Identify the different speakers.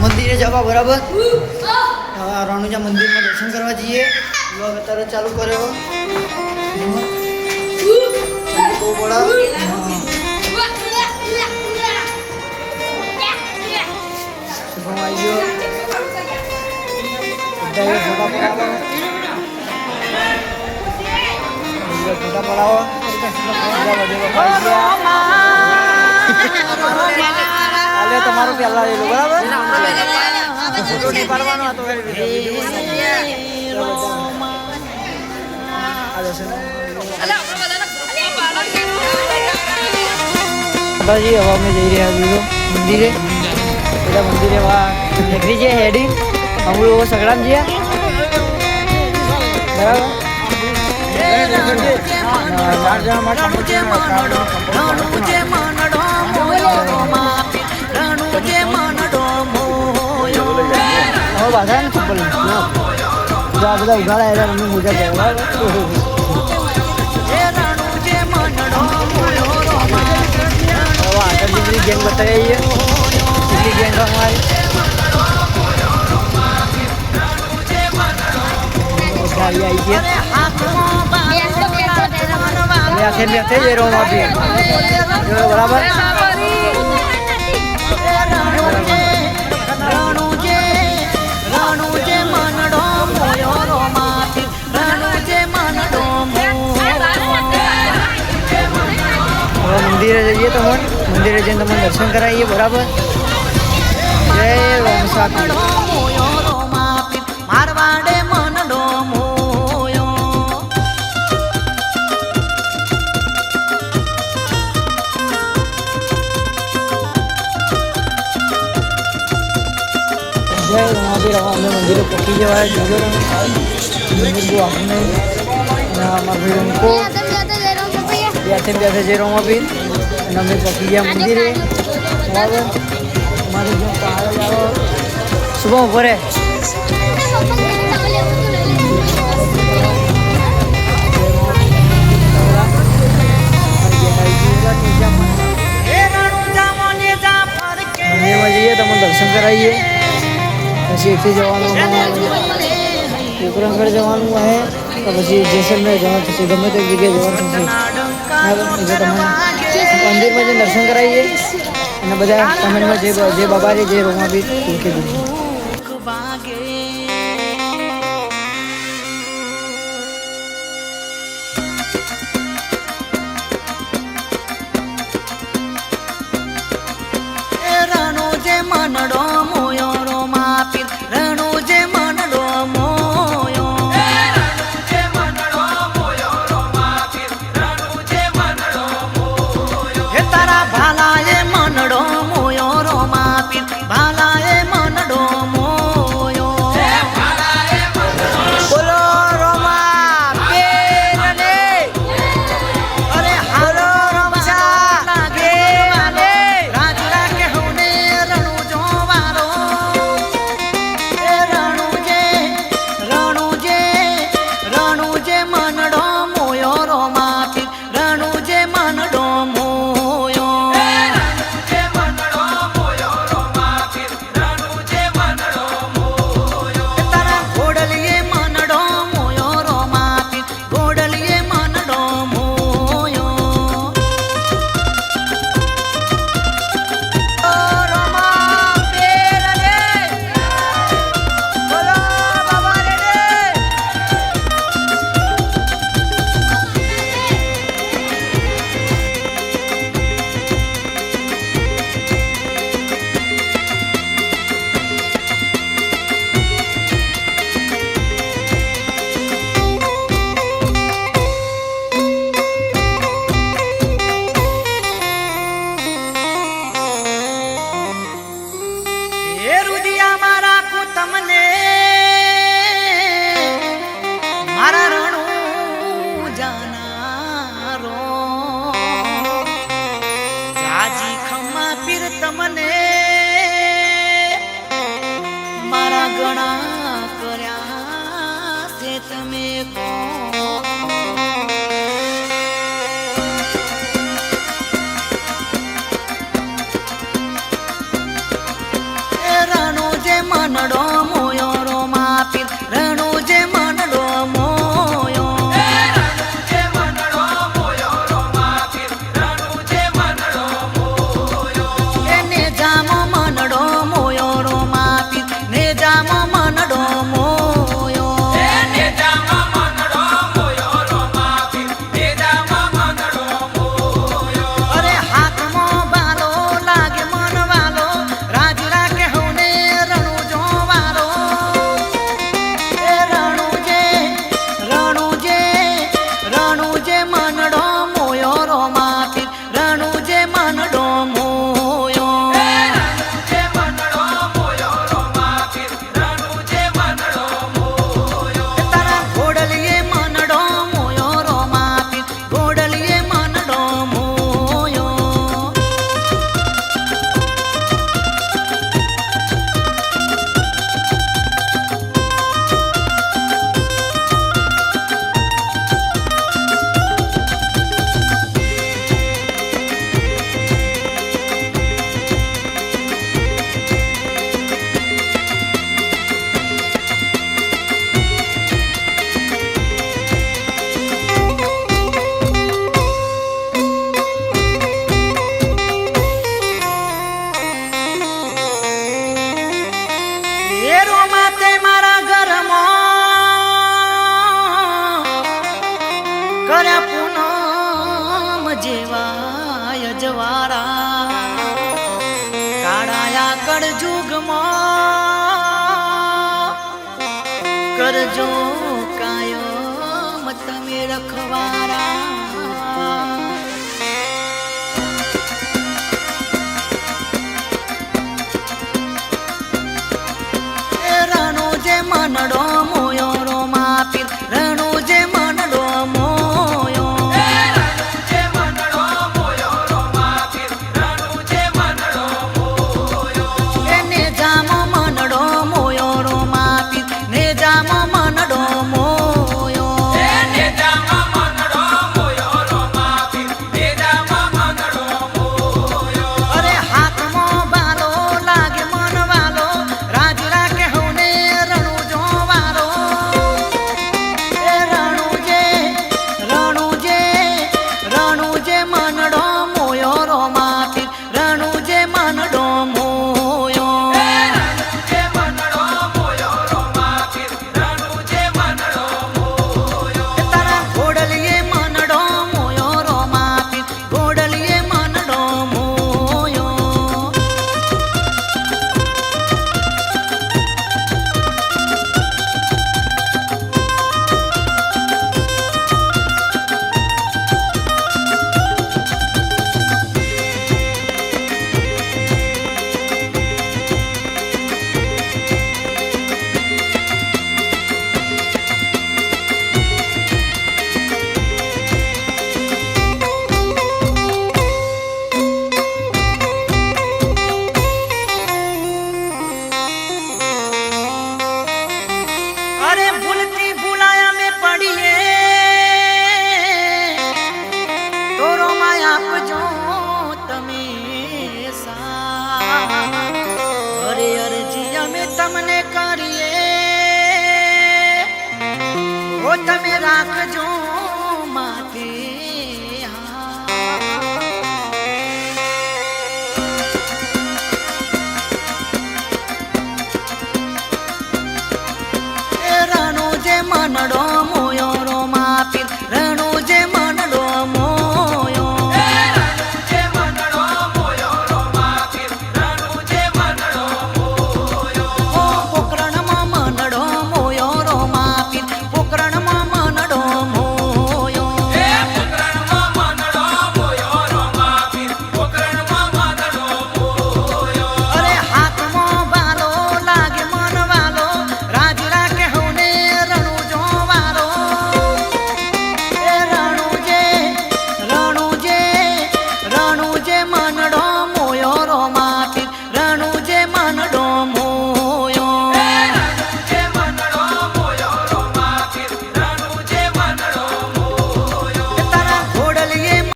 Speaker 1: મંદિરે જવા બરાબર રણુજા મંદિરમાં દર્શન કરવા જઈએ વ્લોગ અત્યારે ચાલુ કર્યો શુભમ આવી ગયો ફોટા પડાવો તમારું પહેલા લેલું બરાબર ફોટો નહીં પાડવાનો હતો હવે અમે જઈ રહ્યા મંદિરે બધા મંદિરે નીકળી જઈએ હેડી અમે લોકો સગડામ જઈએ બરાબર 4 જણા માટે બાધા ને ચપ્પલ આ બધા ઉઘાડા એરા મમ્મી મુજા ગયા આટલી ગેંગ બતાવી કેટલી ગેંગ અમારી ગાડી આવી છે બેઠે જઈ રહ્યો આપી બરાબર મંદિરે જઈએ તો મંદિરે જઈને તમને દર્શન કરાવીએ બરાબર જય વંશાતી મારવાડે મનડો જય રમાબી રવા અમે મંદિરે પહોંચી જવાય જોજો આપણે અમારા ભાઈ રમકો બેઠે જઈ રમાબી અને અમે પહોંચી ગયા મંદિરે બરાબર અમારે જો પહાડ આવો શુભમ ભરે મંદિરમાં જઈએ તમને દર્શન કરાવીએ પછી એકથી જવાનું પોકરણગઢ જવાનું છે તો પછી જેસલમેર જવાનું થશે ગમે તે જગ્યાએ જવાનું થશે બરાબર એટલે તમને મંદિરમાં જઈને દર્શન કરાવીએ અને બધા કમેન્ટમાં જે બાબારી જે રોમાબી લખી દીધું મનડો મોયો રોમા પીર રણુ જે મનડો મોયો રણુ જે મનડો મોયો રોમા પીર રણુ જે મનડો મોયો હે તારા ભાલાએ મનડો મોયો રોમા પીર ભાલાએ મનડો મોયો હે ભાલાએ બોલો રોમા પીર ને અરે હાલો રોમસા લાગે વાલે રાજરા કે હોને
Speaker 2: મનડો મોયો રોમા પીર રણુ જે મનડો મોયો એને જામો મનડો મોયો રોમા પીર ને જામો મનડો મોયો અરે હાથમાં બાલો લાગે મનવાલો રાજ રાખે હોને રણુ જોવારો એ રણુ જે મનડો મોયો રોમા પીર રણુ જે મનડો મોયો તારા ઘોડલીએ મનડો મોયો રોમા પીર ઘોડલીએ મનડો મોયો એ રોમા તે મારા ઘરમાં કર્યા પૂનમ જેવા અજવાળા કાળાયા કળજુગમાં કરજો કાયમ તમે રખવારા રણુ જે મનડો મોયો રોમા પીર રણુ જે મનડો મોયો એને જામો મનડો મોયો રોમા પીર ને જામો મનડો મોયો અરે હાથમાં બાલો લાગે મનવાલો રાજ રાખે હોને રણુ જોવારો એ રણુ જે મનડો મોયો રોમા પીર રણુ જે મનડો મોયો તારા ઘોડલીએ મનડો મોયો રોમા પીર ઘોડલીએ મનડો મોયો अरे भूलती भूलाया में पड़िए तोरो माया जो तमे अरे अर्जिया में तमने करिए वो तमे राख जो